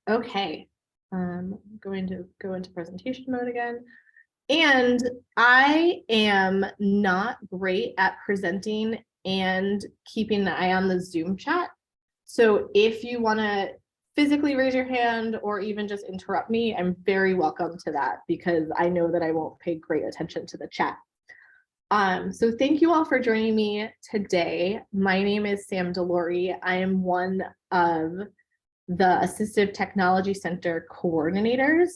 Okay, I'm going to go into presentation mode again. And I am not great at presenting and keeping an eye on the Zoom chat. So if you want to physically raise your hand or even just interrupt me, I'm very welcome to that because I know that I won't pay great attention to the chat. So thank you all for joining me today. My name is Samm Delorey. I am one of the Assistive Technology Center coordinators.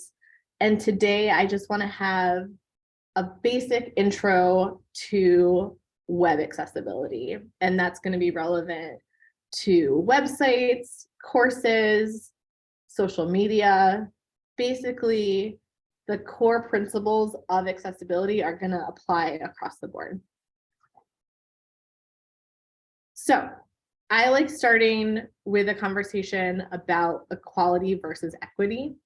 And today I just want to have a basic intro to web accessibility. And that's going to be relevant to websites, courses, social media. Basically, the core principles of accessibility are going to apply across the board. So I like starting with a conversation about equality versus equity.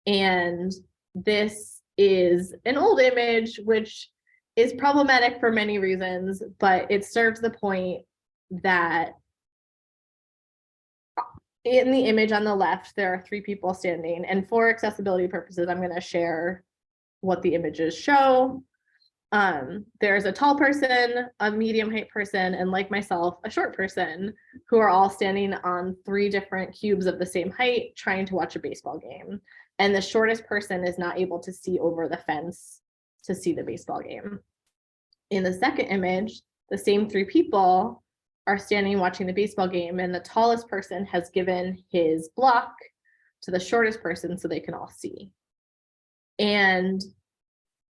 And this is an old image, which is problematic for many reasons, but it serves the point that in the image on the left, there are three people standing. And for accessibility purposes, I'm going to share what the images show. There's a tall person, a medium height person, and like myself, a short person who are all standing on three different cubes of the same height trying to watch a baseball game. And the shortest person is not able to see over the fence to see the baseball game. In the second image, the same three people are standing watching the baseball game, and the tallest person has given his block to the shortest person so they can all see. And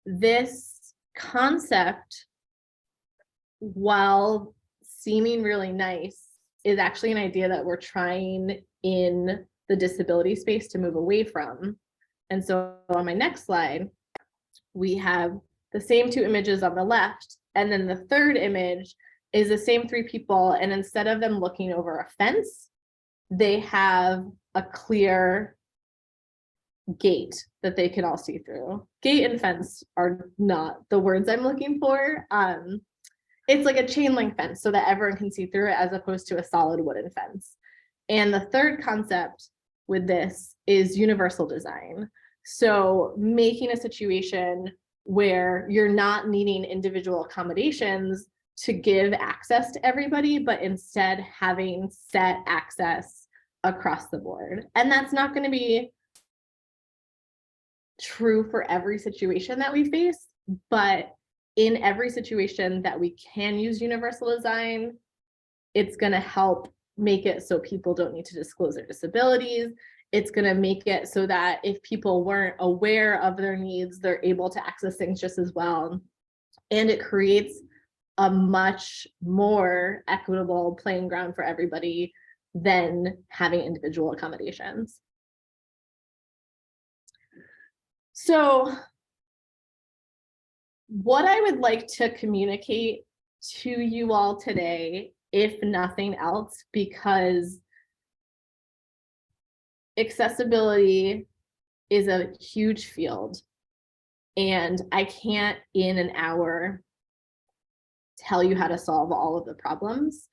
this concept, while seeming really nice, is actually an idea that we're trying in the disability space to move away from. And so on my next slide, we have the same two images on the left, and then the third image is the same three people, and instead of them looking over a fence, they have a clear gate that they can all see through. Gate and fence are not the words I'm looking for. It's like a chain link fence so that everyone can see through it as opposed to a solid wooden fence. And the third concept with this is universal design. So making a situation where you're not needing individual accommodations to give access to everybody, but instead having set access across the board. And that's not going to be true for every situation that we face, but in every situation that we can use universal design, it's going to help make it so people don't need to disclose their disabilities. It's going to make it so that if people weren't aware of their needs, they're able to access things just as well. And it creates a much more equitable playing ground for everybody than having individual accommodations. So what I would like to communicate to you all today, if nothing else, because accessibility is a huge field, and I can't in an hour tell you how to solve all of the problems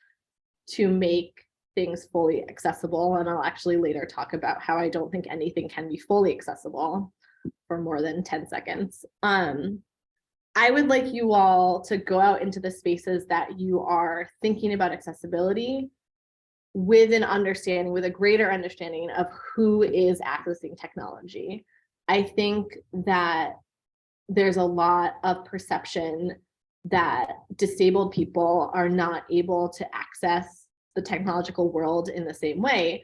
to make things fully accessible. And I'll actually later talk about how I don't think anything can be fully accessible for more than 10 seconds. I would like you all to go out into the spaces that you are thinking about accessibility with an understanding, with a greater understanding of who is accessing technology. I think that there's a lot of perception that disabled people are not able to access the technological world in the same way.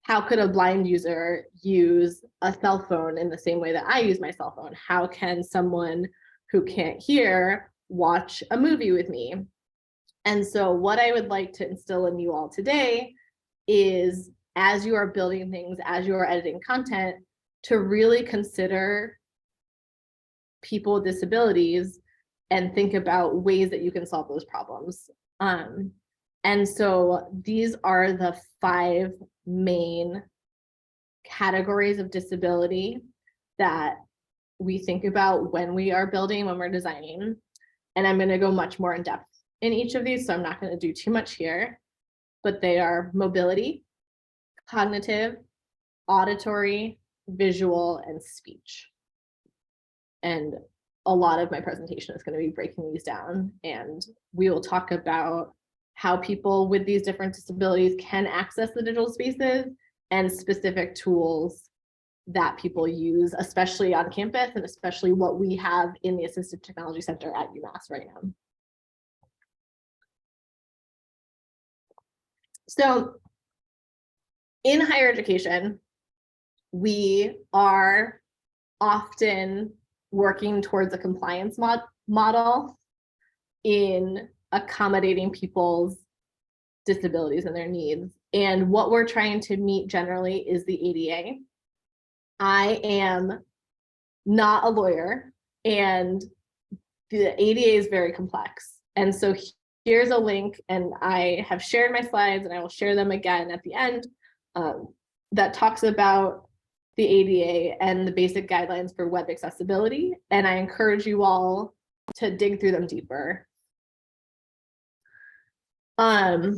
How could a blind user use a cell phone in the same way that I use my cell phone? How can someone who can't hear watch a movie with me? And so what I would like to instill in you all today is, as you are building things, as you are editing content, to really consider people with disabilities and think about ways that you can solve those problems. And so these are the 5 main categories of disability that we think about when we are building, when we're designing. And I'm going to go much more in depth in each of these, so I'm not going to do too much here, but they are mobility, cognitive, auditory, visual, and speech. And a lot of my presentation is going to be breaking these down, and we will talk about how people with these different disabilities can access the digital spaces and specific tools that people use, especially on campus, and especially what we have in the Assistive Technology Center at UMass right now. So in higher education, we are often working towards a compliance model in accommodating people's disabilities and their needs. And what we're trying to meet generally is the ADA. I am not a lawyer, and the ADA is very complex. And so here's a link, and I have shared my slides, and I will share them again at the end, that talks about the ADA and the basic guidelines for web accessibility. And I encourage you all to dig through them deeper. And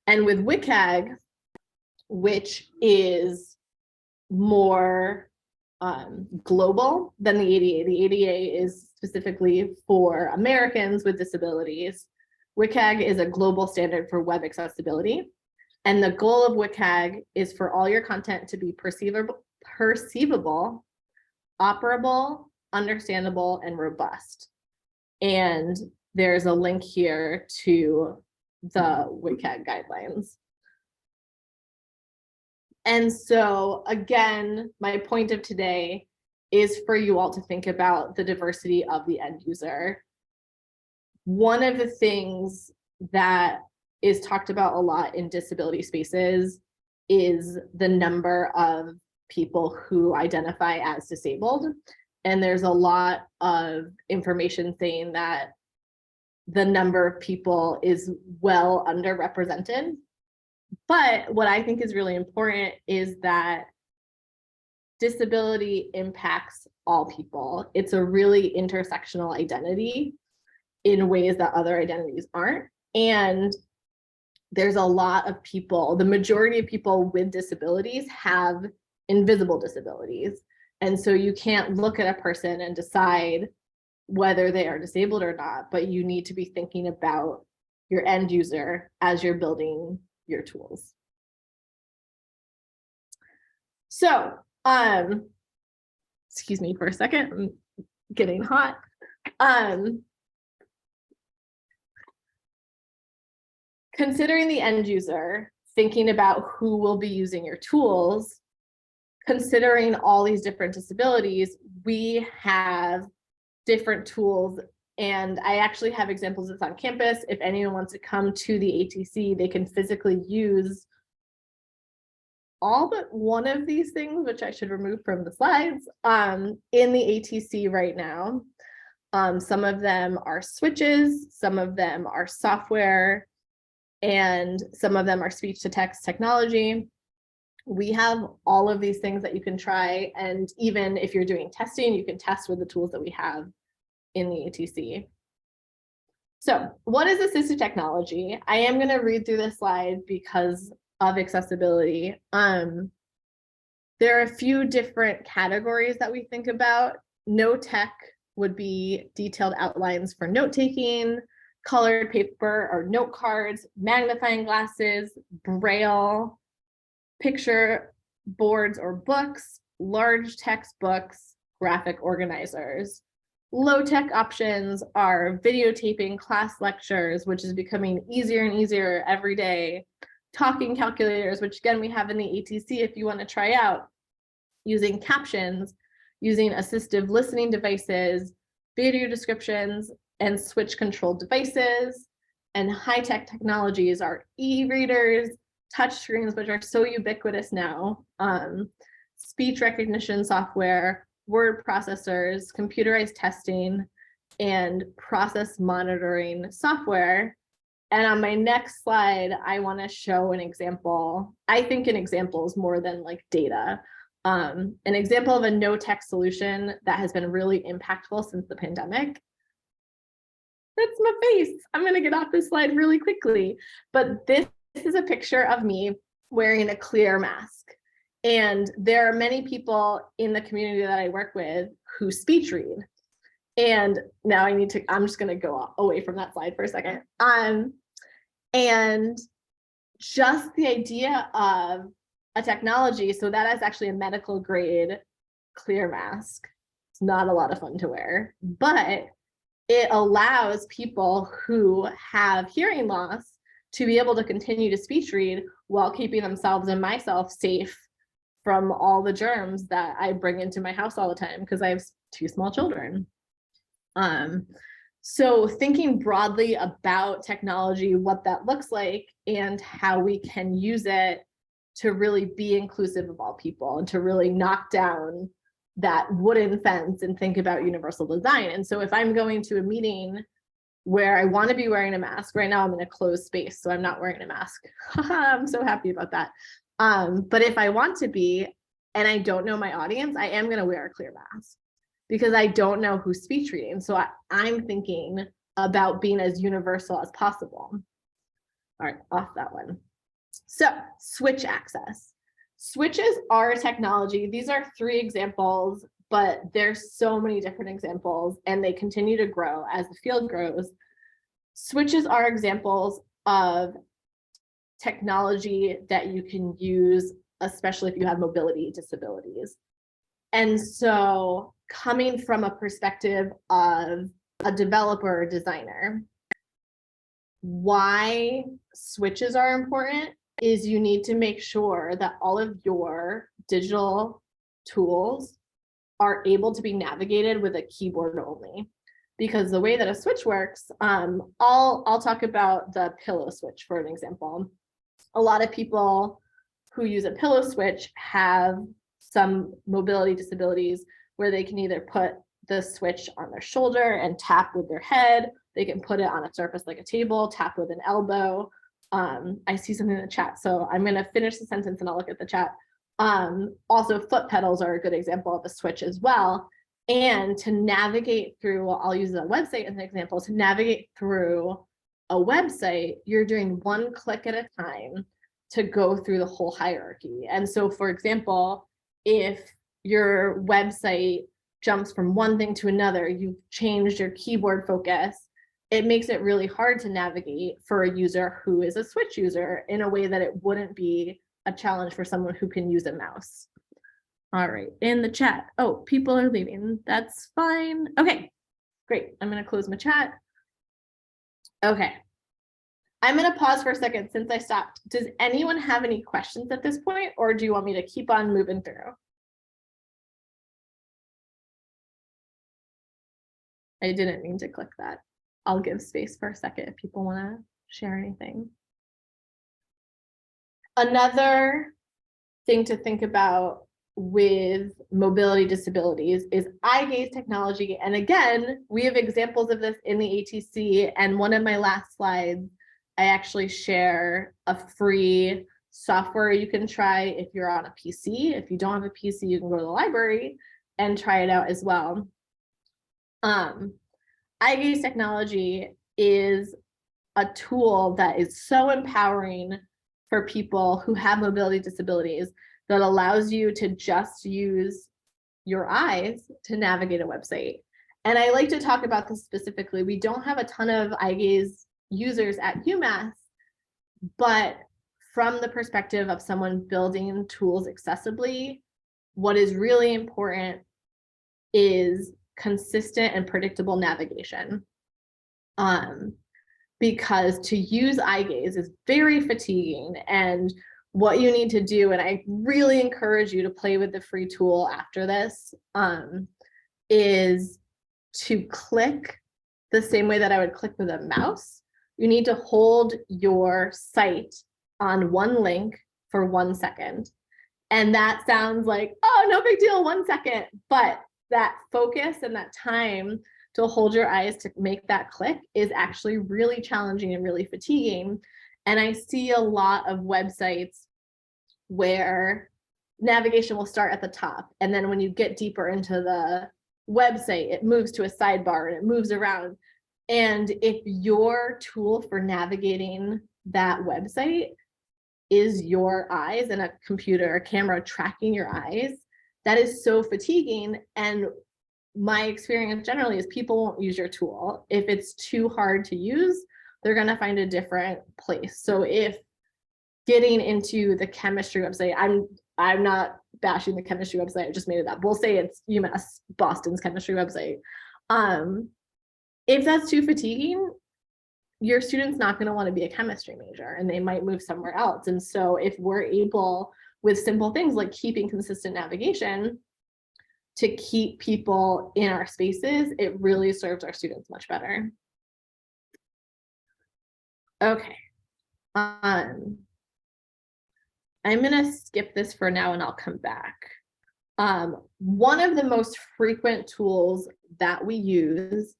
with WCAG, which is more global than the ADA is specifically for Americans with disabilities. WCAG is a global standard for web accessibility. And the goal of WCAG is for all your content to be perceivable, operable, understandable, and robust. And there's a link here to the WCAG guidelines. And so again, my point of today is for you all to think about the diversity of the end user. One of the things that is talked about a lot in disability spaces is the number of people who identify as disabled. And there's a lot of information saying that the number of people is well underrepresented. But what I think is really important is that disability impacts all people. It's a really intersectional identity in ways that other identities aren't. And there's a lot of people, the majority of people with disabilities have invisible disabilities. And so you can't look at a person and decide whether they are disabled or not, but you need to be thinking about your end user as you're building your tools. So, excuse me for a second, I'm getting hot. Considering the end user, thinking about who will be using your tools, considering all these different disabilities, we have different tools. And I actually have examples that's on campus. If anyone wants to come to the ATC, they can physically use all but one of these things, which I should remove from the slides, in the ATC right now. Some of them are switches, some of them are software, and some of them are speech to text technology. We have all of these things that you can try. And even if you're doing testing, you can test with the tools that we have in the ATC. So what is assistive technology? I am going to read through this slide because of accessibility. There are a few different categories that we think about. No tech would be detailed outlines for note-taking, colored paper or note cards, magnifying glasses, braille, picture boards or books, large textbooks, graphic organizers. Low-tech options are videotaping class lectures, which is becoming easier and easier every day. Talking calculators, which again, we have in the ATC if you want to try out. Using captions, using assistive listening devices, video descriptions, and switch controlled devices. And high-tech technologies are e-readers, touch screens, which are so ubiquitous now, speech recognition software, word processors, computerized testing, and process monitoring software. And on my next slide, I want to show an example. I think an example is more than like data. An example of a no-tech solution that has been really impactful since the pandemic. That's my face. I'm going to get off this slide really quickly. But this is a picture of me wearing a clear mask. And there are many people in the community that I work with who speech read. And now I'm just going to go away from that slide for a second. And just the idea of a technology, so that is actually a medical grade clear mask. It's not a lot of fun to wear, but it allows people who have hearing loss to be able to continue to speech read while keeping themselves and myself safe from all the germs that I bring into my house all the time because I have 2 small children. So thinking broadly about technology, what that looks like, and how we can use it to really be inclusive of all people and to really knock down that wooden fence and think about universal design. And so if I'm going to a meeting where I want to be wearing a mask, right now I'm in a closed space, so I'm not wearing a mask. I'm so happy about that. But if I want to be, and I don't know my audience, I am going to wear a clear mask because I don't know who's speech reading. So I'm thinking about being as universal as possible. All right, off that one. So switch access. Switches are a technology. These are 3 examples, but there's so many different examples and they continue to grow as the field grows. Switches are examples of technology that you can use, especially if you have mobility disabilities. And so coming from a perspective of a developer or designer, why switches are important is you need to make sure that all of your digital tools are able to be navigated with a keyboard only. Because the way that a switch works, I'll talk about the pillow switch for an example. A lot of people who use a pillow switch have some mobility disabilities where they can either put the switch on their shoulder and tap with their head. They can put it on a surface like a table, tap with an elbow. I see something in the chat, so I'm going to finish the sentence and I'll look at the chat. Also, foot pedals are a good example of a switch as well. And to navigate through, I'll use a website as an example, to navigate through a website, you're doing one click at a time to go through the whole hierarchy. And so, for example, if your website jumps from one thing to another, you've changed your keyboard focus, it makes it really hard to navigate for a user who is a switch user in a way that it wouldn't be a challenge for someone who can use a mouse. All right, in the chat. Oh, people are leaving. That's fine. Okay, great. I'm going to close my chat. Okay. I'm going to pause for a second since I stopped. Does anyone have any questions at this point, or do you want me to keep on moving through? I didn't mean to click that. I'll give space for a second if people want to share anything. Another thing to think about with mobility disabilities is eye gaze technology. And again, we have examples of this in the ATC. And one of my last slides, I actually share a free software you can try if you're on a PC. If you don't have a PC, you can go to the library and try it out as well. Eye gaze technology is a tool that is so empowering for people who have mobility disabilities that allows you to just use your eyes to navigate a website. And I like to talk about this specifically. We don't have a ton of eye gaze users at UMass, but from the perspective of someone building tools accessibly, what is really important is consistent and predictable navigation. Because to use eye gaze is very fatiguing, and what you need to do, and I really encourage you to play with the free tool after this, is to click the same way that I would click with a mouse. You need to hold your sight on one link for 1 second. And that sounds like, oh, no big deal, 1 second. But that focus and that time to hold your eyes to make that click is actually really challenging and really fatiguing. And I see a lot of websites where navigation will start at the top. And then when you get deeper into the website, it moves to a sidebar and it moves around. And if your tool for navigating that website is your eyes and a computer, a camera tracking your eyes, that is so fatiguing. And my experience generally is people won't use your tool. If it's too hard to use, they're going to find a different place. So if getting into the chemistry website, I'm not bashing the chemistry website, I just made it up. We'll say it's UMass Boston's chemistry website. If that's too fatiguing, your student's not going to want to be a chemistry major and they might move somewhere else. And so if we're able, with simple things like keeping consistent navigation, to keep people in our spaces, it really serves our students much better. Okay. I'm gonna skip this for now and I'll come back. One of the most frequent tools that we use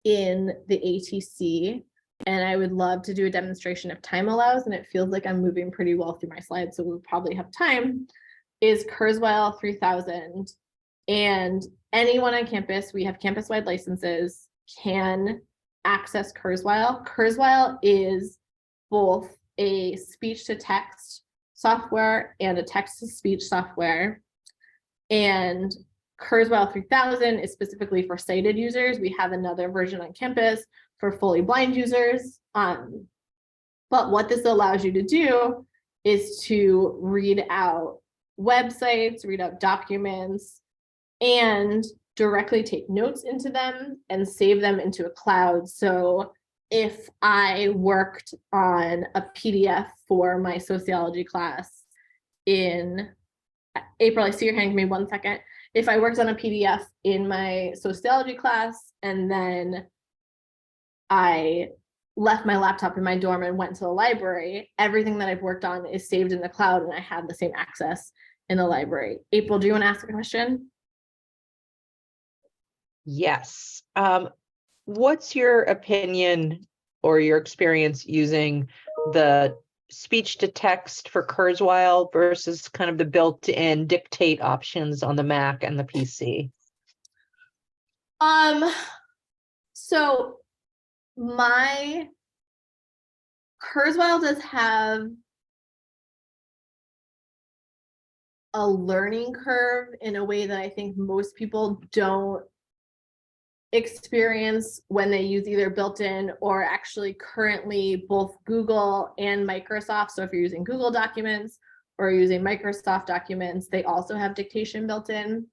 in the ATC, and I would love to do a demonstration if time allows, and it feels like I'm moving pretty well through my slides, so we'll probably have time, is Kurzweil 3000. And anyone on campus, we have campus-wide licenses, can access Kurzweil. Kurzweil is both a speech-to-text software and a text-to-speech software. And Kurzweil 3000 is specifically for sighted users. We have another version on campus for fully blind users. But what this allows you to do is to read out websites, read out documents, and directly take notes into them and save them into a cloud. So if I worked on a PDF for my sociology class in April, I see your hand, give me 1 second. If I worked on a PDF in my sociology class and then I left my laptop in my dorm and went to the library, everything that I've worked on is saved in the cloud and I have the same access in the library. April, do you want to ask a question? Yes. What's your opinion or your experience using the speech to text for Kurzweil versus kind of the built-in dictate options on the Mac and the PC? So my Kurzweil does have a learning curve in a way that I think most people don't experience when they use either built-in or actually currently both Google and Microsoft. So if you're using Google Documents or using Microsoft Documents, they also have dictation built in.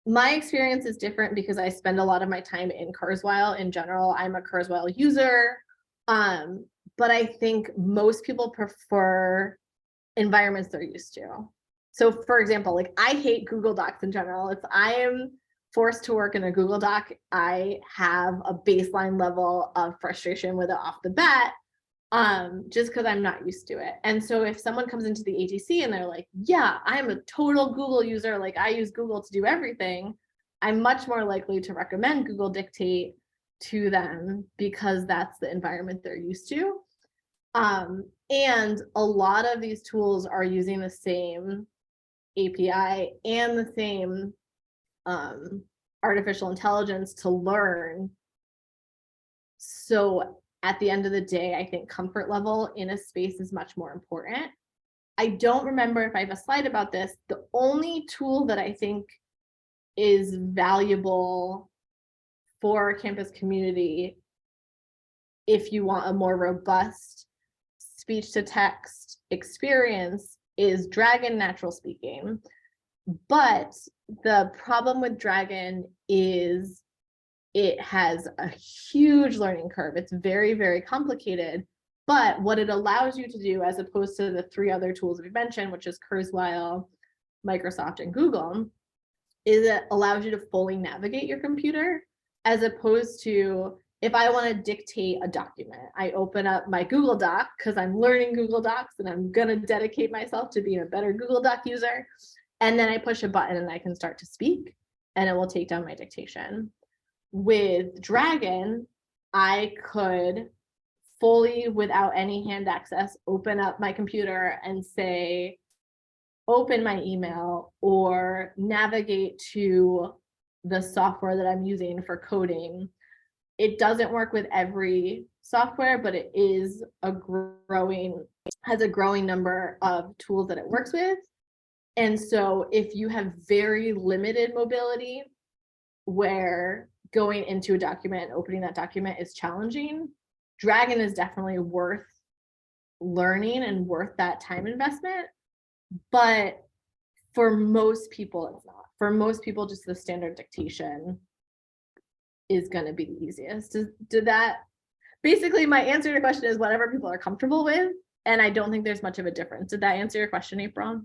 My experience is different because I spend a lot of my time in Kurzweil. In general, I'm a Kurzweil user, but I think most people prefer environments they're used to. So for example, like I hate Google Docs in general. If I am forced to work in a Google Doc, I have a baseline level of frustration with it off the bat, just because I'm not used to it. And so if someone comes into the ATC and they're like, yeah, I'm a total Google user, like I use Google to do everything, I'm much more likely to recommend Google Dictate to them because that's the environment they're used to. And a lot of these tools are using the same API and the same artificial intelligence to learn. So at the end of the day, I think comfort level in a space is much more important. I don't remember if I have a slide about this. The only tool that I think is valuable for a campus community, if you want a more robust speech to text experience, is Dragon Natural Speaking. But the problem with Dragon is it has a huge learning curve. It's very, very complicated. But what it allows you to do, as opposed to the three other tools we mentioned, which is Kurzweil, Microsoft, and Google, is it allows you to fully navigate your computer, as opposed to if I want to dictate a document, I open up my Google Doc because I'm learning Google Docs and I'm going to dedicate myself to being a better Google Doc user. And then I push a button and I can start to speak and it will take down my dictation. With Dragon, I could fully, without any hand access, open up my computer and say, open my email or navigate to the software that I'm using for coding It doesn't work with every software, but it is has a growing number of tools that it works with. And so if you have very limited mobility where going into a document and opening that document is challenging, Dragon is definitely worth learning and worth that time investment. But for most people, it's not. For most people, just the standard dictation is going to be the easiest. Did that basically, my answer to your question is whatever people are comfortable with, and I don't think there's much of a difference. Did that answer your question, April?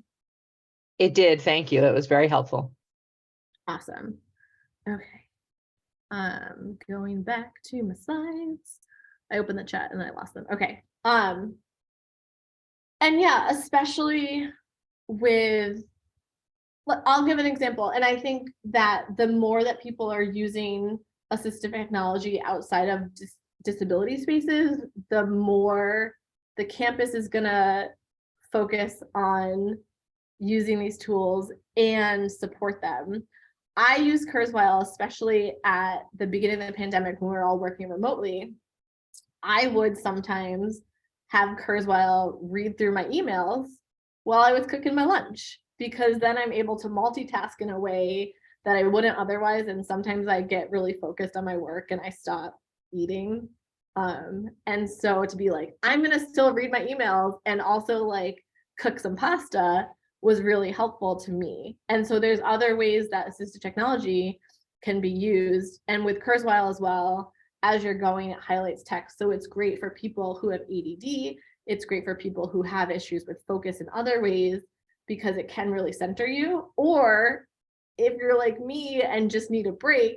It did. Thank you. That was very helpful. Awesome. Okay. Going back to my slides. I opened the chat and then I lost them. Okay. And yeah, especially with, I'll give an example. And I think that the more that people are using assistive technology outside of disability spaces, the more the campus is going to focus on using these tools and support them. I use Kurzweil, especially at the beginning of the pandemic when we were all working remotely. I would sometimes have Kurzweil read through my emails while I was cooking my lunch, because then I'm able to multitask in a way that I wouldn't otherwise. And sometimes I get really focused on my work and I stop eating. And so to be like, I'm going to still read my emails and also like cook some pasta was really helpful to me. And so there's other ways that assistive technology can be used. And with Kurzweil as well, as you're going, it highlights text. So it's great for people who have ADD. It's great for people who have issues with focus in other ways, because it can really center you. Or if you're like me and just need a break,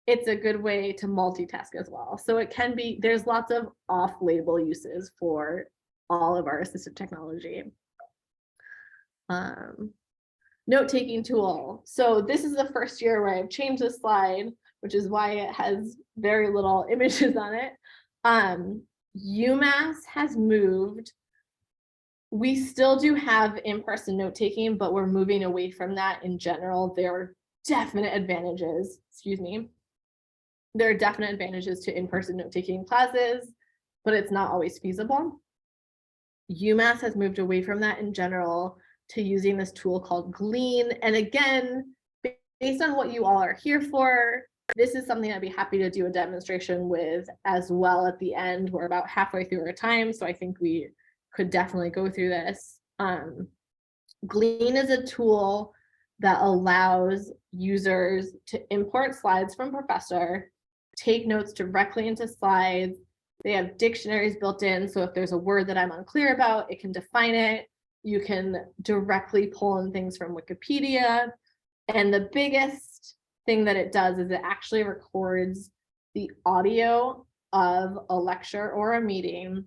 it's a good way to multitask as well. So it can be, there's lots of off-label uses for all of our assistive technology. Note-taking tool. So this is the first year where I've changed the slide, which is why it has very little images on it. UMass has moved. We still do have in-person note-taking, but we're moving away from that in general. There are definite advantages, there are definite advantages to in-person note-taking classes, but it's not always feasible. UMass has moved away from that in general to using this tool called Glean. And again, based on what you all are here for, this is something I'd be happy to do a demonstration with as well at the end. We're about halfway through our time, so I think we could definitely go through this. Glean is a tool that allows users to import slides from Professor, take notes directly into slides. They have dictionaries built in, so if there's a word that I'm unclear about, it can define it. You can directly pull in things from Wikipedia. And the biggest thing that it does is it actually records the audio of a lecture or a meeting,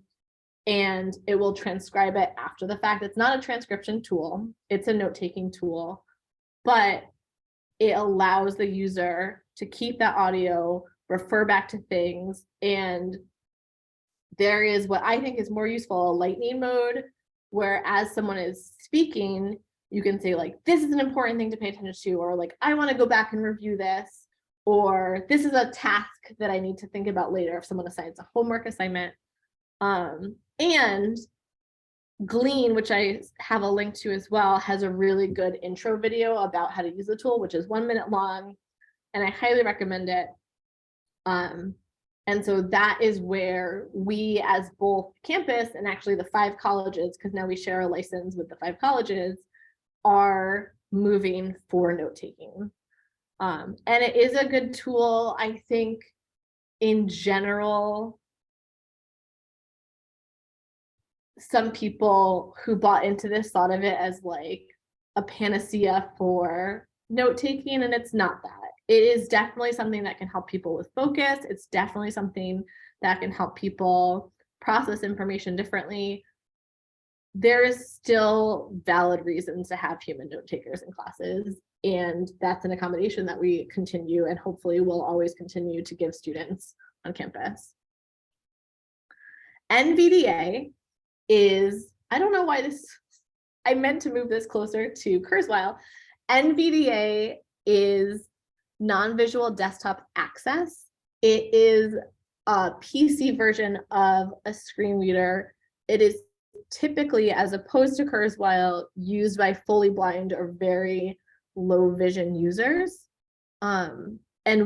and it will transcribe it after the fact. It's not a transcription tool, it's a note-taking tool, but it allows the user to keep that audio, refer back to things, and there is what I think is more useful, a lightning mode, where as someone is speaking, you can say like, this is an important thing to pay attention to, or like, I want to go back and review this, or this is a task that I need to think about later if someone assigns a homework assignment. And Glean, which I have a link to as well, has a really good intro video about how to use the tool, which is 1 minute long, and I highly recommend it. And so that is where we, as both campus and actually the 5 colleges, because now we share a license with the 5 colleges, are moving for note-taking. And it is a good tool, I think, in general. Some people who bought into this thought of it as like a panacea for note-taking, and it's not that. It is definitely something that can help people with focus. It's definitely something that can help people process information differently. There is still valid reasons to have human note takers in classes, and that's an accommodation that we continue and hopefully will always continue to give students on campus. NVDA is, I don't know why this, I meant to move this closer to Kurzweil. NVDA is non-visual desktop access. It is a PC version of a screen reader. It is typically, as opposed to Kurzweil, used by fully blind or very low vision users. And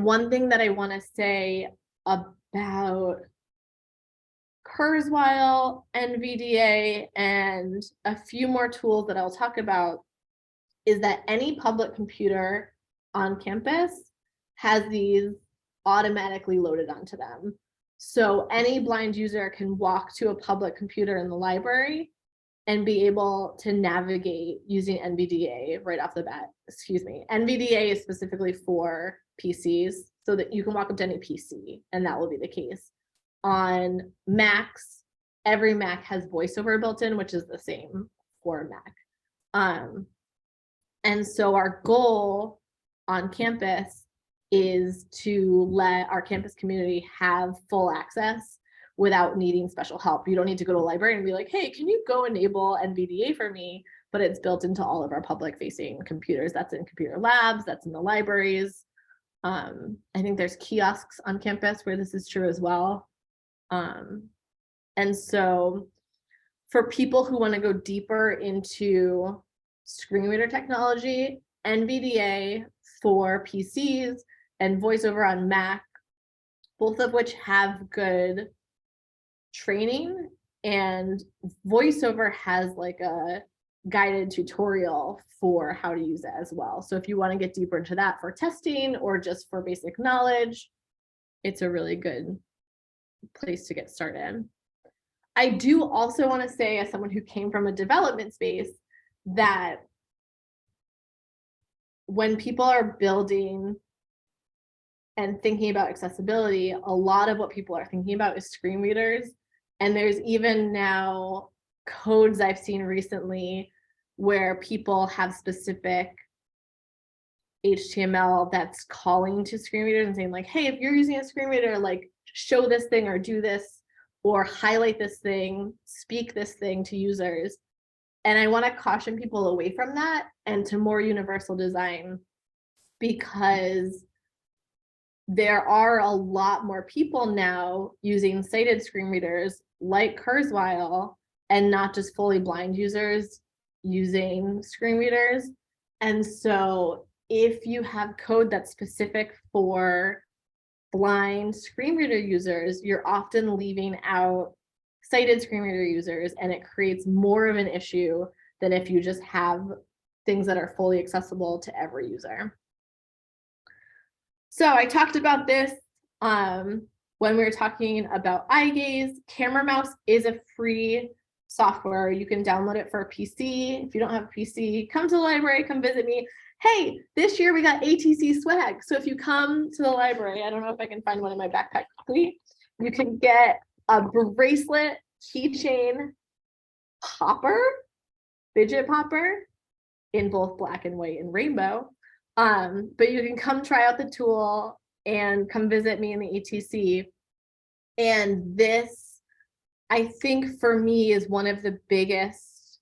one thing that I want to say about Kurzweil, NVDA, and a few more tools that I'll talk about is that any public computer on campus has these automatically loaded onto them. So any blind user can walk to a public computer in the library and be able to navigate using NVDA right off the bat. Excuse me. NVDA is specifically for PCs, so that you can walk up to any PC, and that will be the case. On Macs, every Mac has VoiceOver built in, which is the same for Mac. And so our goal on campus is to let our campus community have full access without needing special help. You don't need to go to a library and be like, hey, can you go enable NVDA for me? But it's built into all of our public facing computers. That's in computer labs, that's in the libraries. I think there's kiosks on campus where this is true as well. And so for people who want to go deeper into screen reader technology, NVDA for PCs and VoiceOver on Mac, both of which have good training, and VoiceOver has like a guided tutorial for how to use it as well. So if you want to get deeper into that for testing or just for basic knowledge, it's a really good place to get started. I do also want to say, as someone who came from a development space, that when people are building and thinking about accessibility, a lot of what people are thinking about is screen readers. And there's even now codes I've seen recently where people have specific HTML that's calling to screen readers and saying like, hey, if you're using a screen reader, like show this thing or do this or highlight this thing, speak this thing to users. And I want to caution people away from that and to more universal design, because there are a lot more people now using sighted screen readers like Kurzweil, and not just fully blind users using screen readers. And so if you have code that's specific for blind screen reader users, you're often leaving out sighted screen reader users, and it creates more of an issue than if you just have things that are fully accessible to every user. So I talked about this when we were talking about eye gaze. Camera Mouse is a free software. You can download it for a PC. If you don't have a PC, come to the library, come visit me. Hey, this year we got ATC swag. So if you come to the library, I don't know if I can find one in my backpack quickly, you can get a bracelet, keychain, popper, fidget popper in both black and white and rainbow. But you can come try out the tool and come visit me in the ATC. And this, I think for me, is one of the biggest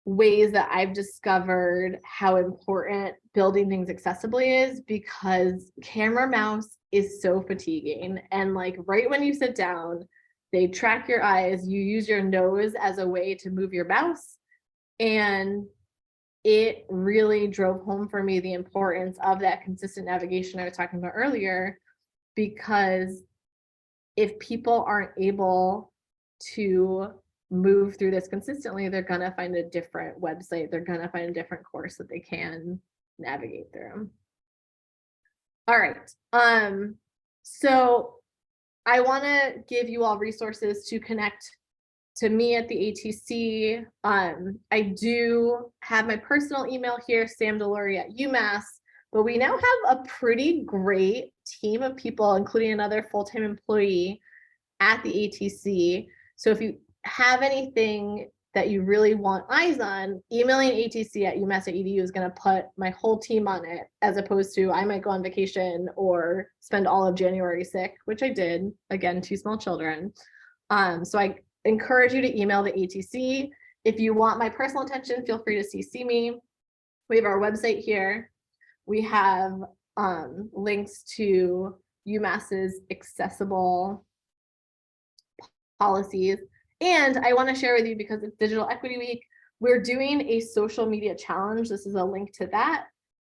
ways that I've discovered how important building things accessibly is, because Camera Mouse is so fatiguing. And like right when you sit down, they track your eyes, you use your nose as a way to move your mouse. And it really drove home for me the importance of that consistent navigation I was talking about earlier, because if people aren't able to move through this consistently, they're going to find a different website, they're going to find a different course that they can navigate through. All right, so I want to give you all resources to connect to me at the ATC. I do have my personal email here, Samm Delorey at UMass, but we now have a pretty great team of people, including another full-time employee at the ATC. So if you have anything that you really want eyes on, emailing atc@umass.edu is going to put my whole team on it, as opposed to I might go on vacation or spend all of January sick, which I did, again, 2 small children. So I encourage you to email the ATC. If you want my personal attention, feel free to CC me. We have our website here. We have links to UMass's accessible policies. And I want to share with you, because it's Digital Equity Week, we're doing a social media challenge. This is a link to that.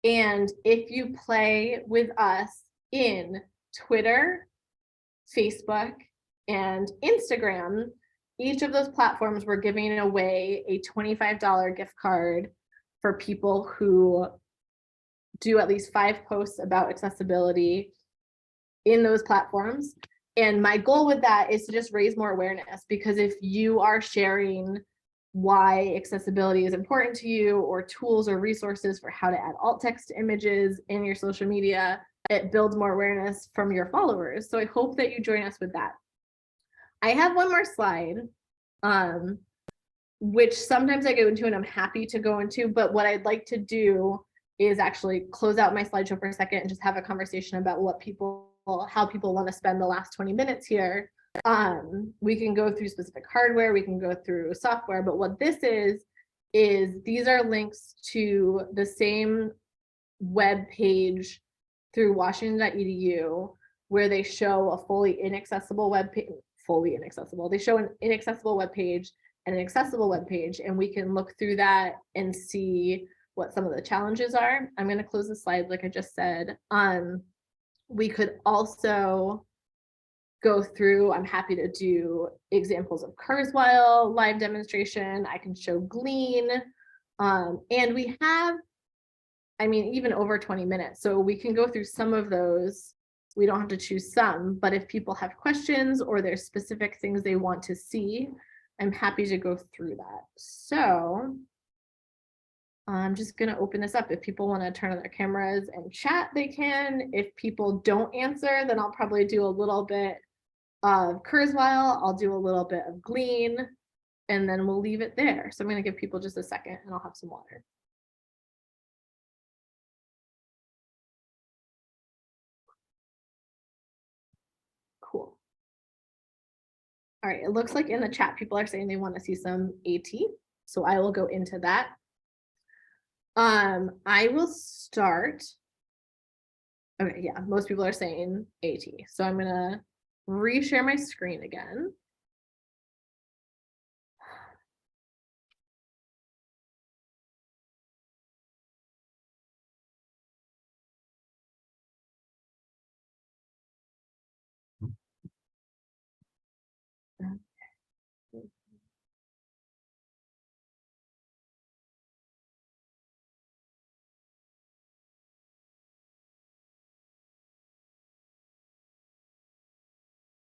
And if you play with us in Twitter, Facebook, and Instagram, each of those platforms, we're giving away a $25 gift card for people who do at least 5 posts about accessibility in those platforms. And my goal with that is to just raise more awareness, because if you are sharing why accessibility is important to you, or tools or resources for how to add alt text to images in your social media, it builds more awareness from your followers. So I hope that you join us with that. I have one more slide, which sometimes I go into and I'm happy to go into, but what I'd like to do is actually close out my slideshow for a second and just have a conversation about how people want to spend the last 20 minutes here. We can go through specific hardware, we can go through software, but what this is these are links to the same web page through washington.edu, where they show a fully inaccessible web page, they show an inaccessible web page and an accessible web page, and we can look through that and see what some of the challenges are. I'm going to close the slide like I just said. We could also go through, I'm happy to do examples of Kurzweil live demonstration. I can show Glean. And we have, even over 20 minutes. So we can go through some of those. We don't have to choose some, but if people have questions or there's specific things they want to see, I'm happy to go through that. So I'm just going to open this up. If people want to turn on their cameras and chat, they can. If people don't answer, then I'll probably do a little bit of Kurzweil. I'll do a little bit of Glean, and then we'll leave it there. So I'm going to give people just a second and I'll have some water. Cool. All right, it looks like in the chat, people are saying they want to see some AT. So I will go into that. I will start. Okay, yeah, most people are saying AT. So I'm gonna reshare my screen again.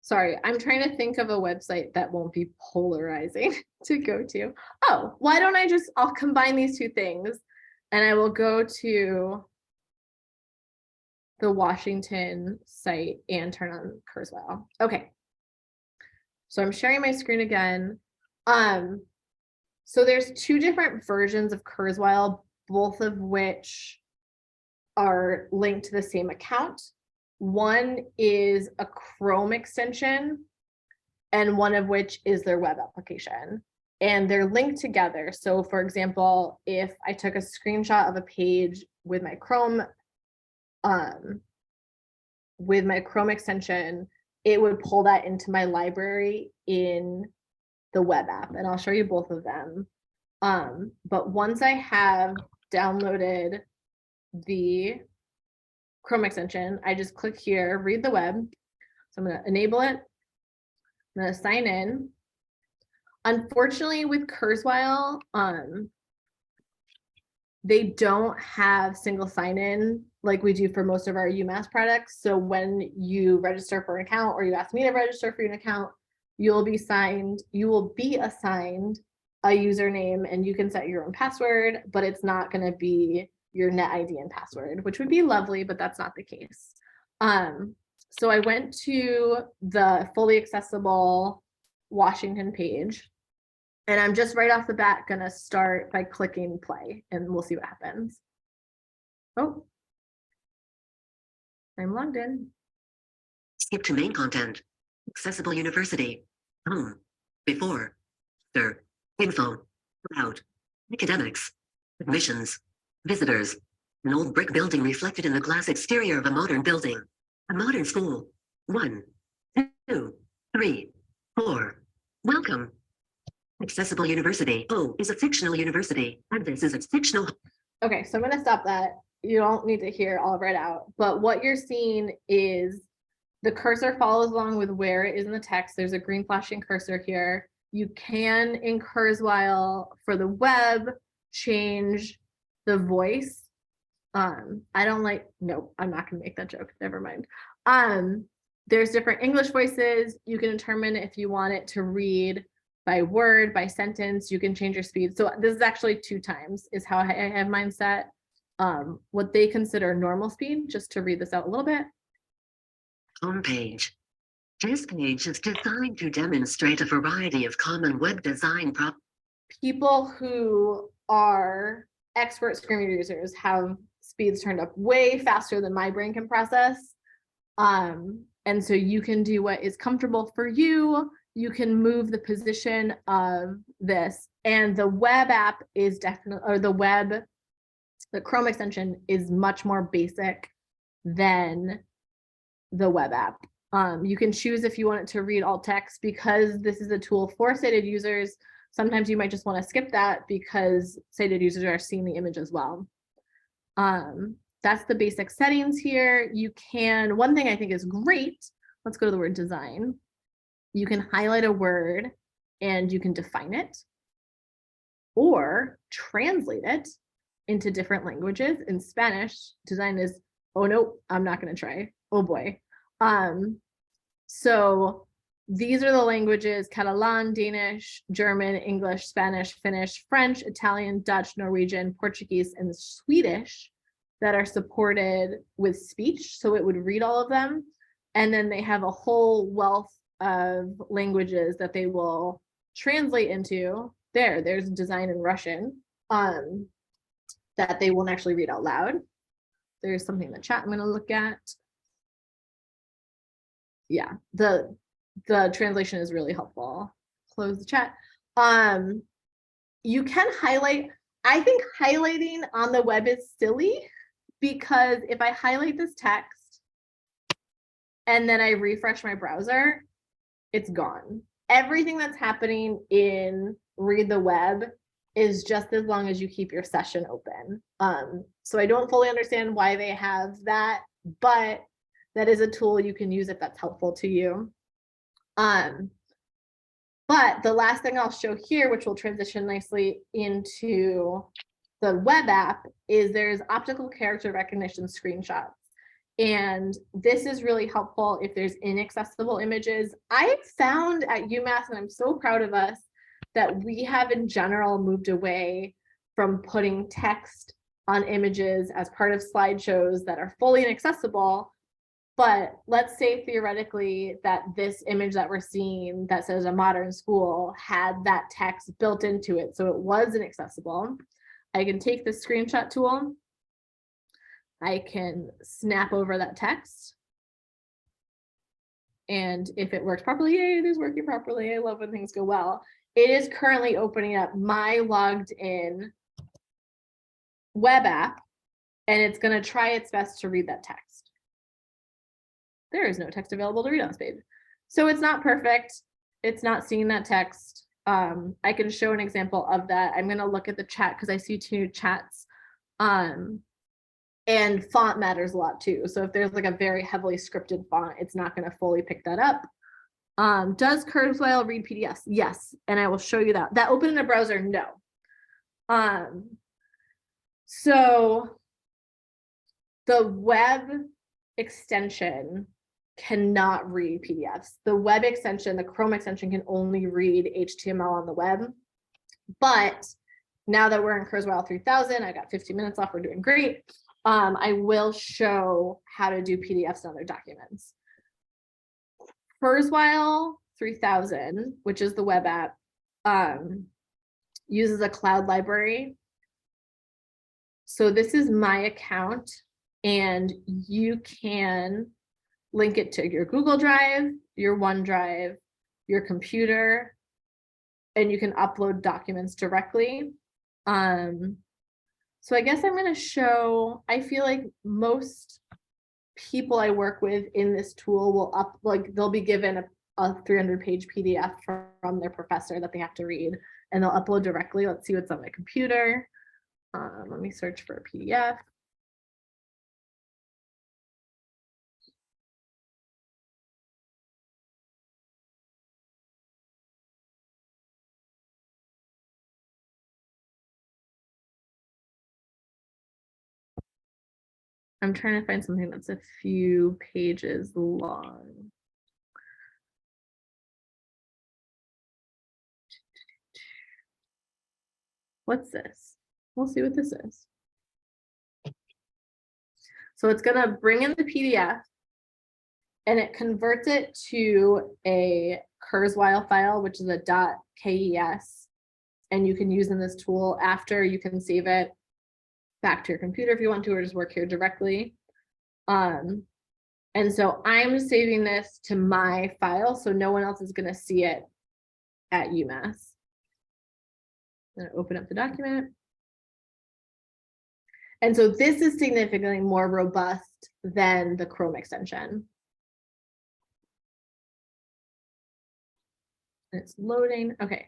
Sorry, I'm trying to think of a website that won't be polarizing to go to. Oh, why don't I'll combine these two things and I will go to the Washington site and turn on Kurzweil. Okay. So I'm sharing my screen again. So there's 2 different versions of Kurzweil, both of which are linked to the same account. One is a Chrome extension, and one of which is their web application. And they're linked together. So for example, if I took a screenshot of a page with my Chrome extension, it would pull that into my library in the web app. And I'll show you both of them. But once I have downloaded the Chrome extension, I just click here, read the web. So I'm going to enable it. I'm going to sign in. Unfortunately, with Kurzweil, they don't have single sign-in like we do for most of our UMass products. So when you register for an account, or you ask me to register for an account, you will be assigned a username, and you can set your own password, but it's not going to be your net ID and password, which would be lovely, but that's not the case. So I went to the fully accessible Washington page, and I'm just right off the bat going to start by clicking play, and we'll see what happens. Oh, I'm logged in. Skip to main content. Accessible University. Home. Before. After. Info. About. Academics. Admissions. Visitors. An old brick building reflected in the glass exterior of a modern building. A modern school. 1, 2, 3, 4. Welcome. Accessible University. O is a fictional university, and this is a fictional. Okay, so I'm gonna stop that. You don't need to hear all of it out, but what you're seeing is the cursor follows along with where it is in the text. There's a green flashing cursor here. You can, in Kurzweil for the web, change the voice. I don't like, no, I'm not gonna make that joke, never mind. There's different English voices. You can determine if you want it to read by word, by sentence. You can change your speed. So this is actually 2 times is how I have mine set. What they consider normal speed, just to read this out a little bit. Homepage. This page is designed to demonstrate a variety of common web design People who are expert screen reader users have speeds turned up way faster than my brain can process. And so you can do what is comfortable for you. You can move the position of this, and the web app is definitely, or the Chrome extension is much more basic than the web app. You can choose if you want it to read alt text. Because this is a tool for sighted users, sometimes you might just want to skip that because sighted users are seeing the image as well. That's the basic settings here. You can, one thing I think is great, let's go to the word design. You can highlight a word and you can define it or translate it into different languages. In Spanish, design is, oh no, I'm not going to try. Oh boy. So these are the languages: Catalan, Danish, German, English, Spanish, Finnish, French, Italian, Dutch, Norwegian, Portuguese, and Swedish that are supported with speech. So it would read all of them. And then they have a whole wealth of languages that they will translate into. There's design in Russian that they won't actually read out loud. There's something in the chat I'm going to look at. Yeah, the translation is really helpful. Close the chat. You can highlight. I think highlighting on the web is silly, because if I highlight this text and then I refresh my browser, it's gone. Everything that's happening in Read the Web is just as long as you keep your session open. So I don't fully understand why they have that, but that is a tool you can use if that's helpful to you. But the last thing I'll show here, which will transition nicely into the web app, is there's optical character recognition screenshots. And this is really helpful if there's inaccessible images. I found at UMass, and I'm so proud of us, that we have in general moved away from putting text on images as part of slideshows that are fully inaccessible. But let's say theoretically that this image that we're seeing that says a modern school had that text built into it, so it was inaccessible. I can take the screenshot tool. I can snap over that text. And if it works properly, yay, it is working properly. I love when things go well. It is currently opening up my logged in web app, and it's going to try its best to read that text. There is no text available to read on this page. So it's not perfect. It's not seeing that text. I can show an example of that. I'm going to look at the chat because I see 2 chats. And font matters a lot too. So if there's like a very heavily scripted font, it's not going to fully pick that up. Does Kurzweil read PDFs? Yes. And I will show you that. That open in a browser, no. So the web extension cannot read PDFs. The web extension, the Chrome extension, can only read HTML on the web. But now that we're in Kurzweil 3000, I got 15 minutes off, we're doing great. I will show how to do PDFs and other documents. Kurzweil 3000, which is the web app, uses a cloud library. So this is my account, and you can link it to your Google Drive, your OneDrive, your computer, and you can upload documents directly. So I guess I'm going to show, I feel like most people I work with in this tool will they'll be given a 300-page PDF from their professor that they have to read, and they'll upload directly. Let's see what's on my computer. Let me search for a PDF. I'm trying to find something that's a few pages long. What's this? We'll see what this is. So it's going to bring in the PDF and it converts it to a Kurzweil file, which is a .kes. And you can use in this tool after. You can save it back to your computer if you want to, or just work here directly. And so I'm saving this to my file, so no one else is going to see it at UMass. I'm going to open up the document. And so this is significantly more robust than the Chrome extension. It's loading. Okay.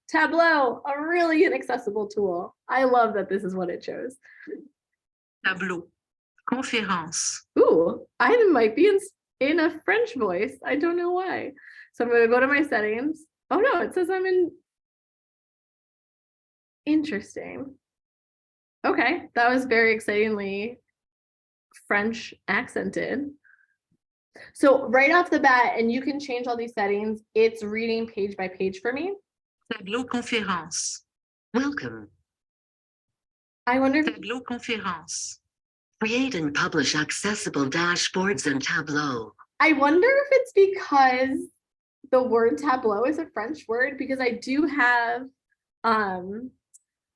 Tableau, a really inaccessible tool. I love that this is what it chose. Tableau. Conférence. Ooh, I might be in a French voice. I don't know why. So I'm going to go to my settings. Oh no, it says I'm in. Interesting. Okay, that was very excitingly French accented. So right off the bat, and you can change all these settings, it's reading page by page for me. Tableau conférence. Welcome. I wonder if Tableau conférence. Create and publish accessible dashboards in Tableau. I wonder if it's because the word tableau is a French word, because I do have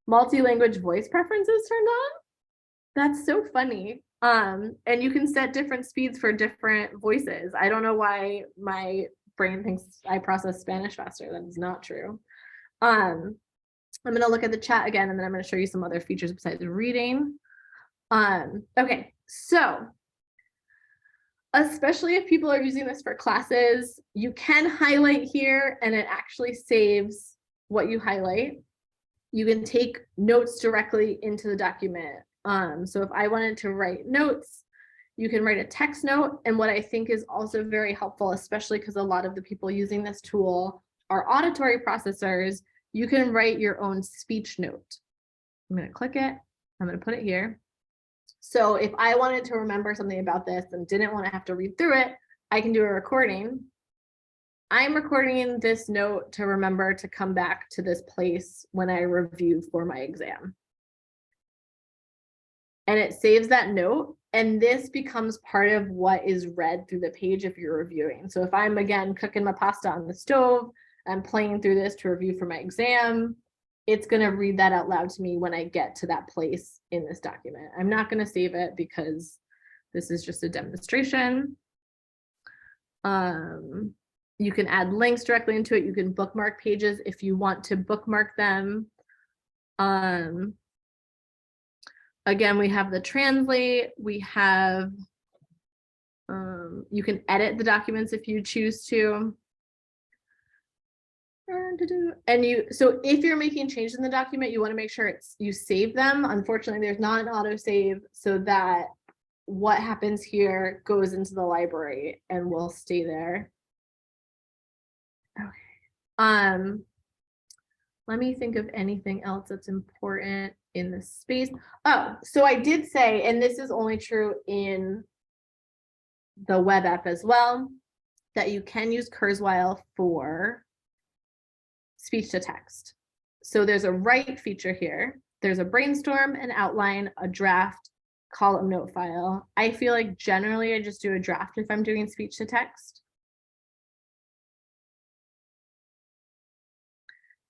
multi-language voice preferences turned on. That's so funny. And you can set different speeds for different voices. I don't know why my brain thinks I process Spanish faster. That is not true. I'm going to look at the chat again, and then I'm going to show you some other features besides reading. Okay, so especially if people are using this for classes, you can highlight here and it actually saves what you highlight. You can take notes directly into the document. So if I wanted to write notes, you can write a text note. And what I think is also very helpful, especially because a lot of the people using this tool are auditory processors, you can write your own speech note. I'm going to click it. I'm going to put it here. So if I wanted to remember something about this and didn't want to have to read through it, I can do a recording. I'm recording this note to remember to come back to this place when I review for my exam. And it saves that note, and this becomes part of what is read through the page if you're reviewing. So if I'm, again, cooking my pasta on the stove, I'm playing through this to review for my exam, it's going to read that out loud to me when I get to that place in this document. I'm not going to save it because this is just a demonstration. You can add links directly into it. You can bookmark pages if you want to bookmark them. Again, we have the translate. We have, you can edit the documents if you choose to. And so if you're making changes in the document, you want to make sure you save them. Unfortunately, there's not an autosave, so that what happens here goes into the library and will stay there. Okay. Let me think of anything else that's important in this space. Oh, so I did say, and this is only true in the web app as well, that you can use Kurzweil for speech to text. So there's a write feature here. There's a brainstorm, an outline, a draft, column note file. I feel like generally I just do a draft if I'm doing speech to text.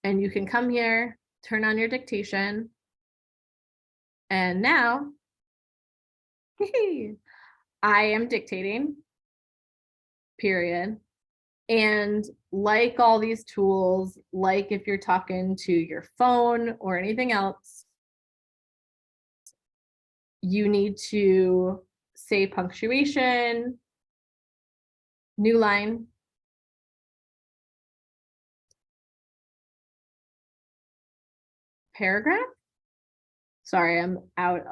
And you can come here, turn on your dictation. And now, I am dictating, period. And like all these tools, like if you're talking to your phone or anything else, you need to say punctuation, new line, paragraph. Sorry, I'm out.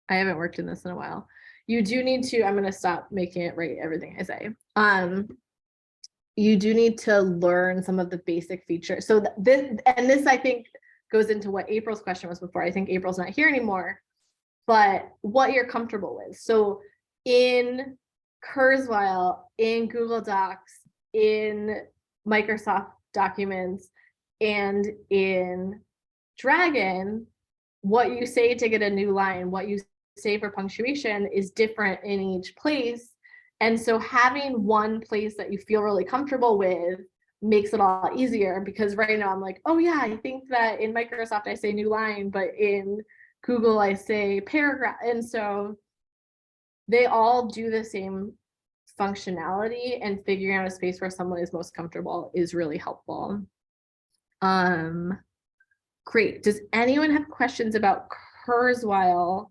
I haven't worked in this in a while. You do need to, I'm going to stop making it write everything I say. You do need to learn some of the basic features. So this I think goes into what April's question was before. I think April's not here anymore, but what you're comfortable with. So in Kurzweil, in Google Docs, in Microsoft Documents, and in Dragon, what you say to get a new line, what you say for punctuation is different in each place. And so having one place that you feel really comfortable with makes it a lot easier, because right now I'm like, oh yeah, I think that in Microsoft I say new line, but in Google I say paragraph. And so they all do the same functionality, and figuring out a space where someone is most comfortable is really helpful. Great. Does anyone have questions about Kurzweil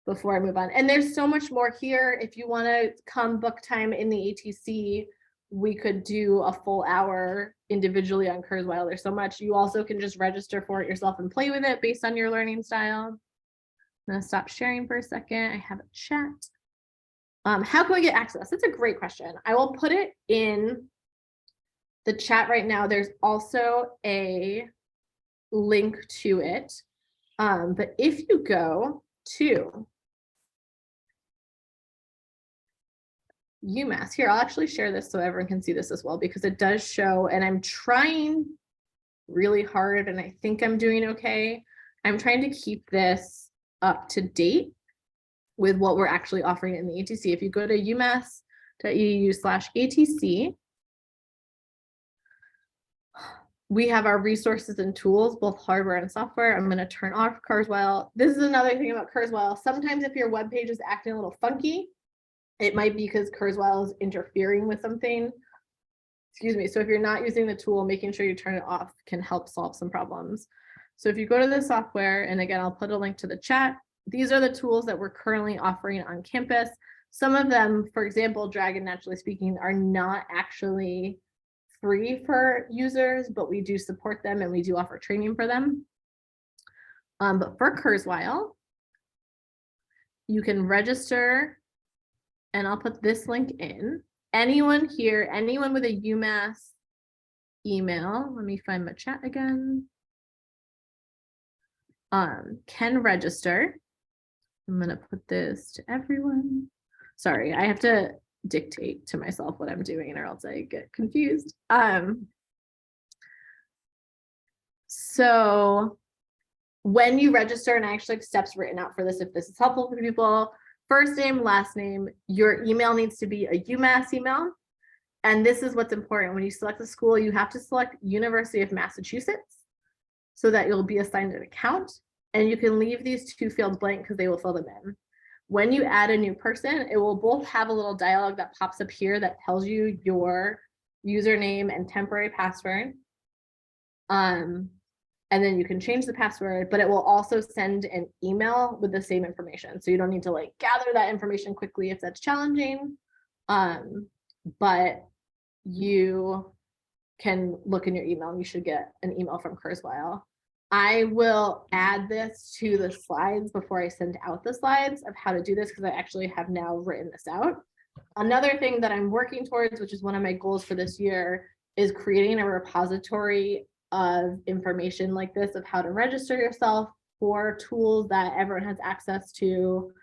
before I move on? And there's so much more here. If you want to come book time in the ATC, we could do a full hour individually on Kurzweil. There's so much. You also can just register for it yourself and play with it based on your learning style. I'm going to stop sharing for a second. I have a chat. How can we get access? That's a great question. I will put it in the chat right now. There's also a link to it. But if you go to UMass, here, I'll actually share this so everyone can see this as well, because it does show, and I'm trying really hard, and I think I'm doing okay. I'm trying to keep this up to date with what we're actually offering in the ATC. If you go to umass.edu/ATC, we have our resources and tools, both hardware and software. I'm going to turn off Kurzweil. This is another thing about Kurzweil. Sometimes if your web page is acting a little funky, it might be because Kurzweil is interfering with something. Excuse me. So if you're not using the tool, making sure you turn it off can help solve some problems. So if you go to the software, and again, I'll put a link to the chat. These are the tools that we're currently offering on campus. Some of them, for example, Dragon, naturally speaking, are not actually free for users, but we do support them and we do offer training for them. But for Kurzweil, you can register, and I'll put this link in. Anyone here, anyone with a UMass email, let me find my chat again, can register. I'm going to put this to everyone. Sorry, I have to dictate to myself what I'm doing or else I get confused. So when you register, and I actually have steps written out for this if this is helpful for people, first name, last name, your email needs to be a UMass email. And this is what's important. When you select the school, you have to select University of Massachusetts so that you'll be assigned an account. And you can leave these two fields blank because they will fill them in. When you add a new person, it will both have a little dialog that pops up here that tells you your username and temporary password. And then you can change the password, but it will also send an email with the same information. So you don't need to like gather that information quickly if that's challenging. But you can look in your email and you should get an email from Kurzweil. I will add this to the slides before I send out the slides of how to do this, because I actually have now written this out. Another thing that I'm working towards, which is one of my goals for this year, is creating a repository of information like this of how to register yourself for tools that everyone has access to,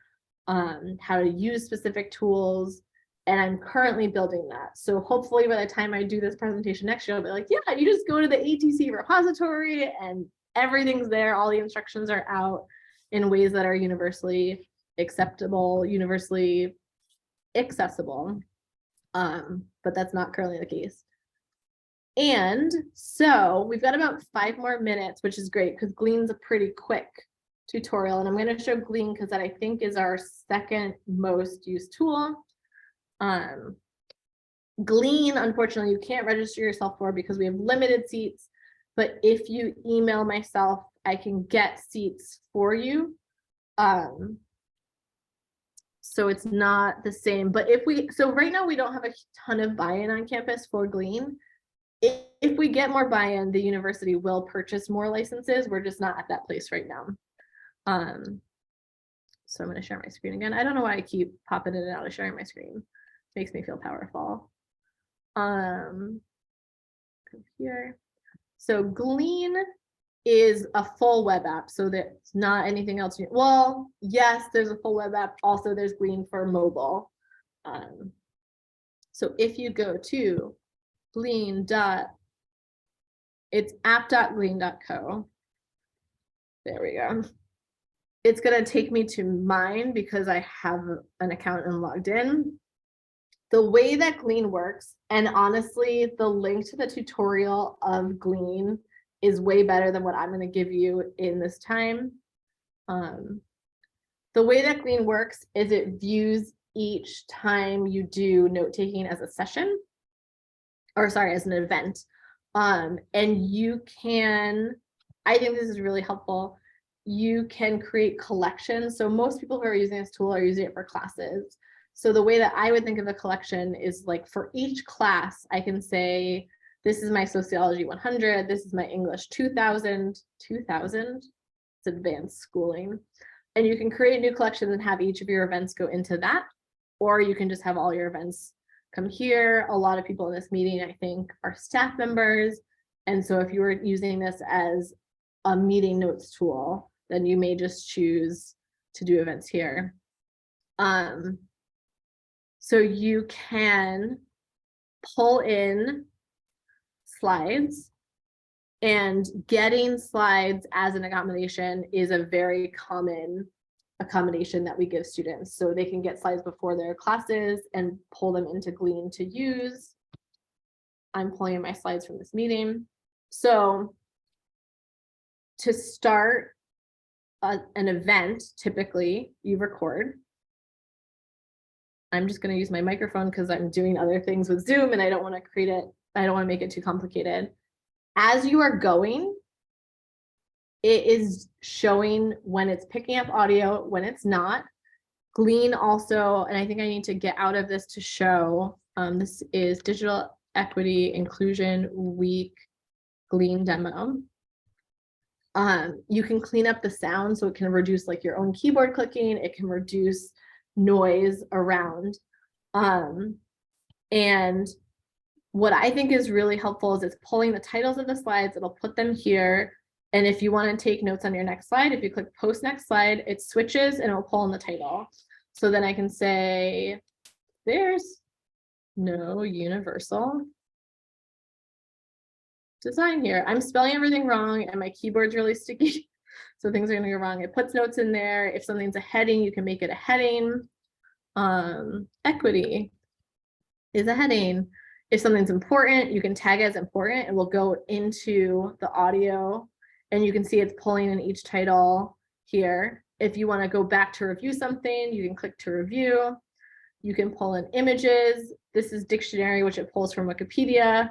how to use specific tools. And I'm currently building that. So hopefully by the time I do this presentation next year, I'll be like, yeah, you just go to the ATC repository and everything's there. All the instructions are out in ways that are universally acceptable, universally accessible. But that's not currently the case. And so we've got about 5 more minutes, which is great because Glean's a pretty quick tutorial. And I'm going to show Glean because that I think is our second most used tool. Glean, unfortunately, you can't register yourself for because we have limited seats. But if you email myself, I can get seats for you. So it's not the same, but so right now we don't have a ton of buy-in on campus for Glean. If we get more buy-in, the university will purchase more licenses. We're just not at that place right now. So I'm going to share my screen again. I don't know why I keep popping in and out of sharing my screen. Makes me feel powerful. Come here. So Glean is a full web app, so that's not anything else. Well, yes, there's a full web app. Also, there's Glean for mobile. So if you go to Glean it's app.glean.co. There we go. It's going to take me to mine because I have an account and logged in. The way that Glean works, and honestly, the link to the tutorial of Glean is way better than what I'm going to give you in this time. The way that Glean works is it views each time you do note-taking as a session, or sorry, as an event. And you can, I think this is really helpful. You can create collections. So most people who are using this tool are using it for classes. So the way that I would think of a collection is like for each class, I can say, this is my sociology 100, this is my English 2000, it's advanced schooling. And you can create new collections and have each of your events go into that, or you can just have all your events come here. A lot of people in this meeting, I think, are staff members. And so if you were using this as a meeting notes tool, then you may just choose to do events here. So you can pull in slides, and getting slides as an accommodation is a very common accommodation that we give students. So they can get slides before their classes and pull them into Glean to use. I'm pulling in my slides from this meeting. So to start an event, typically you record. I'm just going to use my microphone because I'm doing other things with Zoom and I don't want to create it. I don't want to make it too complicated. As you are going, it is showing when it's picking up audio, when it's not. Glean also, and I think I need to get out of this to show, this is Digital Equity Inclusion Week Glean demo. You can clean up the sound, so it can reduce like your own keyboard clicking, it can reduce noise around. And what I think is really helpful is it's pulling the titles of the slides, it'll put them here. And if you want to take notes on your next slide, if you click post next slide, it switches and it'll pull in the title. So then I can say, there's no universal design here. I'm spelling everything wrong and my keyboard's really sticky. So things are going to go wrong. It puts notes in there. If something's a heading, you can make it a heading. Equity is a heading. If something's important, you can tag it as important. It will go into the audio and you can see it's pulling in each title here. If you want to go back to review something, you can click to review. You can pull in images. This is dictionary, which it pulls from Wikipedia.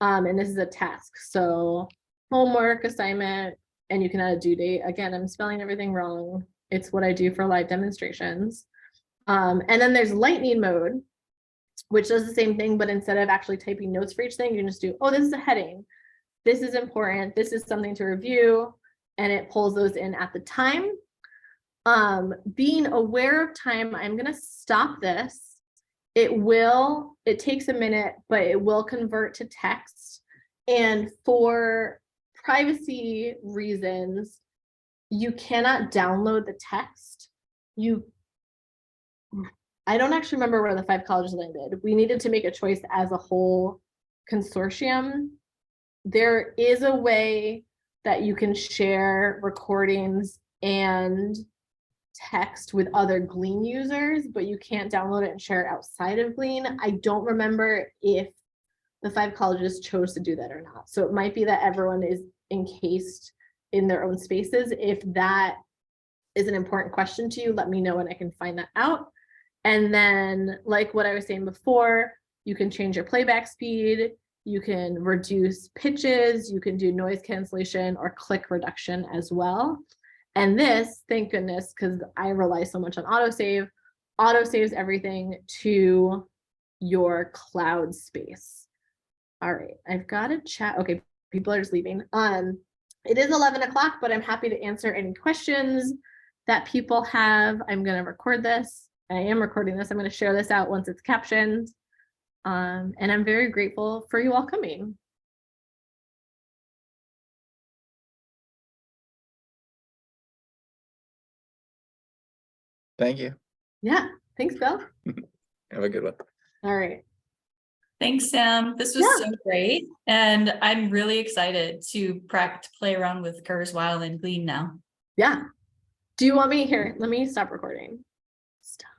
And this is a task. So homework, assignment, and you can add a due date. Again, I'm spelling everything wrong. It's what I do for live demonstrations. And then there's lightning mode, which does the same thing, but instead of actually typing notes for each thing, you can just do, oh, this is a heading. This is important. This is something to review. And it pulls those in at the time. Being aware of time, I'm going to stop this. It takes a minute, but it will convert to text. And for privacy reasons, you cannot download the text. I don't actually remember where the 5 colleges landed. We needed to make a choice as a whole consortium. There is a way that you can share recordings and text with other Glean users, but you can't download it and share it outside of Glean. I don't remember if the 5 colleges chose to do that or not. So it might be that everyone is encased in their own spaces. If that is an important question to you, let me know and I can find that out. And then, like what I was saying before, you can change your playback speed, you can reduce pitches, you can do noise cancellation or click reduction as well. And this, thank goodness, because I rely so much on autosave, autosaves everything to your cloud space. All right, I've got a chat. Okay, people are just leaving. It is 11 o'clock, but I'm happy to answer any questions that people have. I'm going to record this. I am recording this. I'm going to share this out once it's captioned. And I'm very grateful for you all coming. Thank you. Yeah, thanks, Bill. Have a good one. All right. Thanks, Sam. This was so great. And I'm really excited to play around with Kurzweil and Glean now. Yeah. Do you want me here? Let me stop recording. Stop.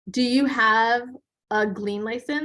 Do you have a Glean license?